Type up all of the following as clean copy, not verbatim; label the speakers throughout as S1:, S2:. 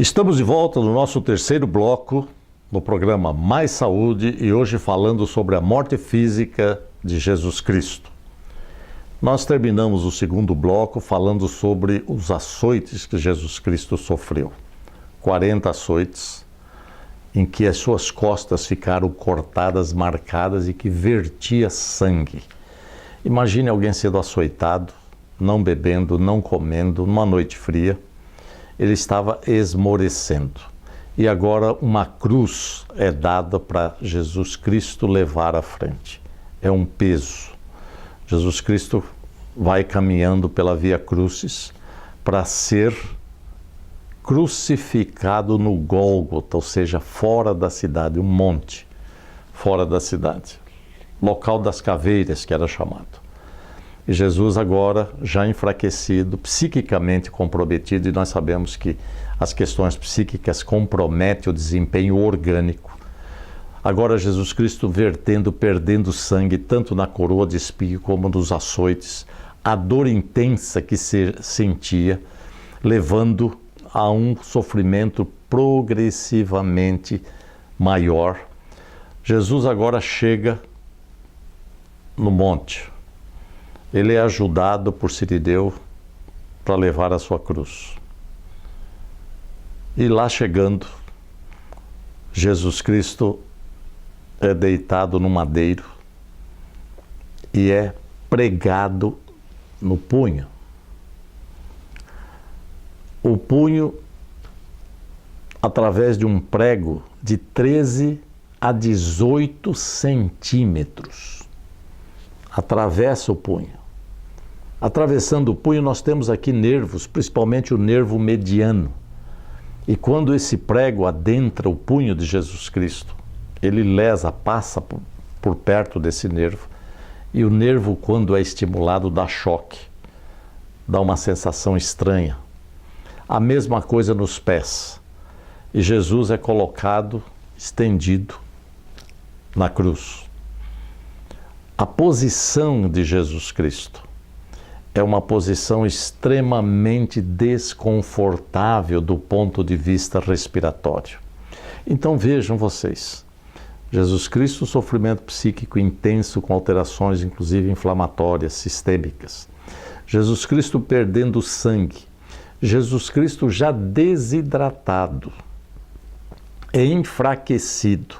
S1: Estamos de volta no nosso terceiro bloco no programa Mais Saúde e hoje falando sobre a morte física de Jesus Cristo. Nós terminamos o segundo bloco falando sobre os açoites que Jesus Cristo sofreu. 40 açoites em que as suas costas ficaram cortadas, marcadas e que vertia sangue. Imagine alguém sendo açoitado, não bebendo, não comendo, numa noite fria. Ele estava esmorecendo. E agora uma cruz é dada para Jesus Cristo levar à frente. É um peso. Jesus Cristo vai caminhando pela Via Crucis para ser crucificado no Gólgota, ou seja, fora da cidade, um monte fora da cidade. Local das caveiras, que era chamado. E Jesus agora, já enfraquecido, psiquicamente comprometido, e nós sabemos que as questões psíquicas comprometem o desempenho orgânico. Agora Jesus Cristo vertendo, perdendo sangue, tanto na coroa de espinho como nos açoites, a dor intensa que se sentia, levando a um sofrimento progressivamente maior. Jesus agora chega no monte. Ele é ajudado por Cirideu para levar a sua cruz. E lá chegando, Jesus Cristo é deitado no madeiro e é pregado no punho. O punho, através de um prego de 13 a 18 centímetros, atravessa o punho. Atravessando o punho, nós temos aqui nervos, principalmente o nervo mediano. E quando esse prego adentra o punho de Jesus Cristo, ele lesa, passa por perto desse nervo. E o nervo, quando é estimulado, dá choque, dá uma sensação estranha. A mesma coisa nos pés. E Jesus é colocado, estendido na cruz. A posição de Jesus Cristo é uma posição extremamente desconfortável do ponto de vista respiratório. Então vejam vocês, Jesus Cristo, sofrimento psíquico intenso com alterações inclusive inflamatórias, sistêmicas. Jesus Cristo perdendo sangue. Jesus Cristo já desidratado, enfraquecido,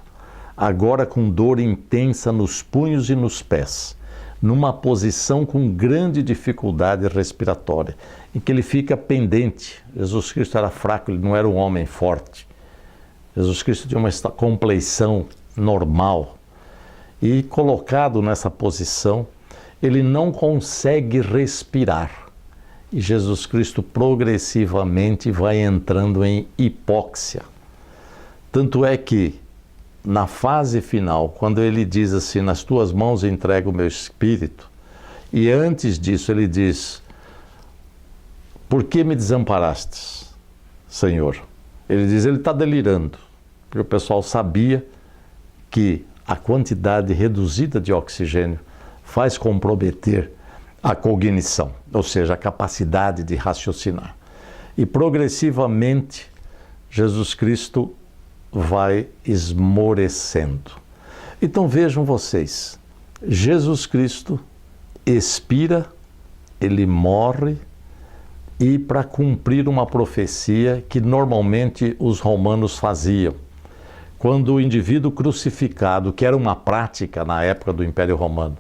S1: agora com dor intensa nos punhos e nos pés, numa posição com grande dificuldade respiratória, em que ele fica pendente. Jesus Cristo era fraco, ele não era um homem forte. Jesus Cristo tinha uma compleição normal. E colocado nessa posição, ele não consegue respirar. E Jesus Cristo progressivamente vai entrando em hipóxia. Tanto é que, na fase final, quando ele diz assim, nas tuas mãos entrego o meu espírito, e antes disso ele diz, por que me desamparastes, Senhor? Ele diz, ele está delirando, porque o pessoal sabia que a quantidade reduzida de oxigênio faz comprometer a cognição, ou seja, a capacidade de raciocinar. E progressivamente, Jesus Cristo vai esmorecendo. Então vejam vocês, Jesus Cristo expira, ele morre, e para cumprir uma profecia que normalmente os romanos faziam. Quando o indivíduo crucificado, que era uma prática na época do Império Romano,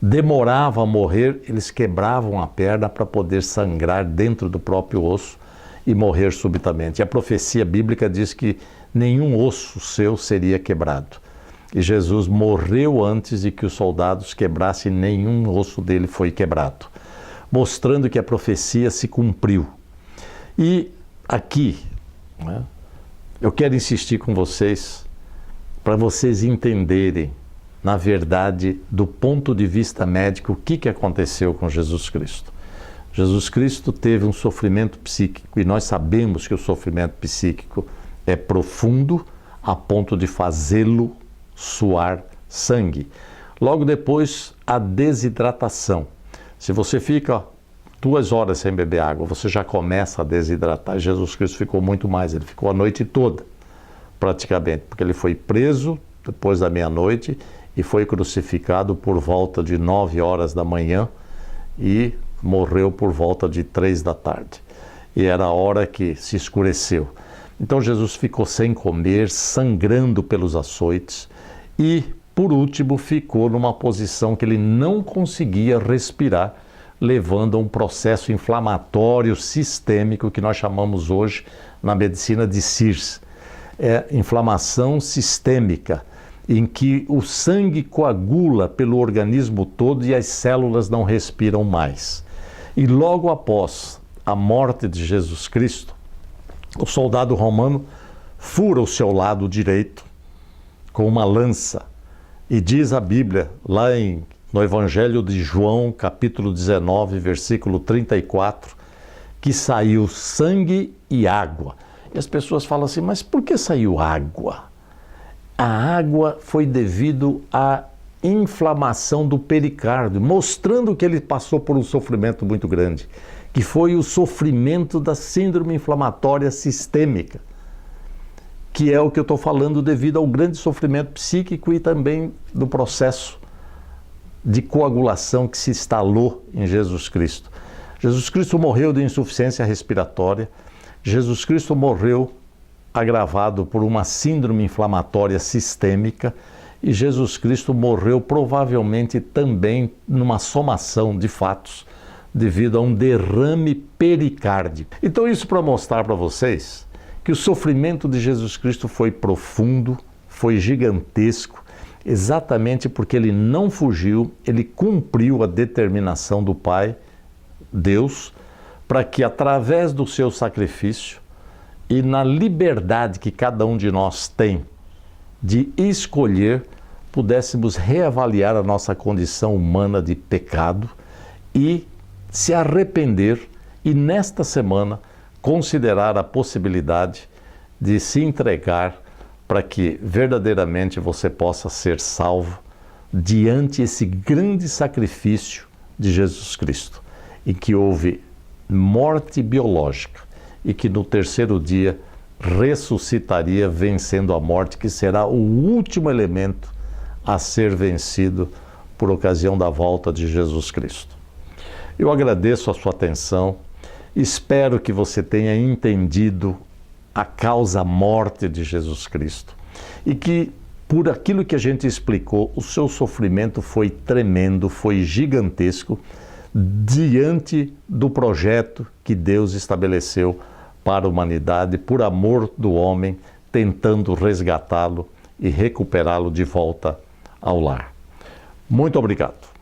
S1: demorava a morrer, eles quebravam a perna para poder sangrar dentro do próprio osso e morrer subitamente. E a profecia bíblica diz que nenhum osso seu seria quebrado. E Jesus morreu antes de que os soldados quebrassem, nenhum osso dele foi quebrado, mostrando que a profecia se cumpriu. E aqui, né, eu quero insistir com vocês, para vocês entenderem, na verdade, do ponto de vista médico, o que aconteceu com Jesus Cristo. Jesus Cristo teve um sofrimento psíquico, e nós sabemos que o sofrimento psíquico é profundo a ponto de fazê-lo suar sangue. Logo depois, a desidratação. Se você fica 2 horas sem beber água, você já começa a desidratar. Jesus Cristo ficou muito mais, ele ficou a noite toda, praticamente, porque ele foi preso depois da meia-noite e foi crucificado por volta de 9 horas da manhã e morreu por volta de 3 da tarde. E era a hora que se escureceu. Então Jesus ficou sem comer, sangrando pelos açoites e, por último, ficou numa posição que ele não conseguia respirar, levando a um processo inflamatório sistêmico que nós chamamos hoje na medicina de CIRS. É inflamação sistêmica, em que o sangue coagula pelo organismo todo e as células não respiram mais. E logo após a morte de Jesus Cristo, o soldado romano fura o seu lado direito com uma lança. E diz a Bíblia, lá no Evangelho de João, capítulo 19, versículo 34, que saiu sangue e água. E as pessoas falam assim, mas por que saiu água? A água foi devido à inflamação do pericárdio, mostrando que ele passou por um sofrimento muito grande, que foi o sofrimento da síndrome inflamatória sistêmica, que é o que eu estou falando devido ao grande sofrimento psíquico e também do processo de coagulação que se instalou em Jesus Cristo. Jesus Cristo morreu de insuficiência respiratória, Jesus Cristo morreu agravado por uma síndrome inflamatória sistêmica e Jesus Cristo morreu provavelmente também numa somação de fatos devido a um derrame pericárdico. Então isso para mostrar para vocês que o sofrimento de Jesus Cristo foi profundo, foi gigantesco, exatamente porque ele não fugiu, ele cumpriu a determinação do Pai, Deus, para que através do seu sacrifício e na liberdade que cada um de nós tem de escolher, pudéssemos reavaliar a nossa condição humana de pecado e se arrepender e nesta semana considerar a possibilidade de se entregar para que verdadeiramente você possa ser salvo diante esse grande sacrifício de Jesus Cristo, em que houve morte biológica e que no terceiro dia ressuscitaria vencendo a morte, que será o último elemento a ser vencido por ocasião da volta de Jesus Cristo. Eu agradeço a sua atenção, espero que você tenha entendido a causa-morte de Jesus Cristo e que, por aquilo que a gente explicou, o seu sofrimento foi tremendo, foi gigantesco diante do projeto que Deus estabeleceu para a humanidade, por amor do homem, tentando resgatá-lo e recuperá-lo de volta ao lar. Muito obrigado.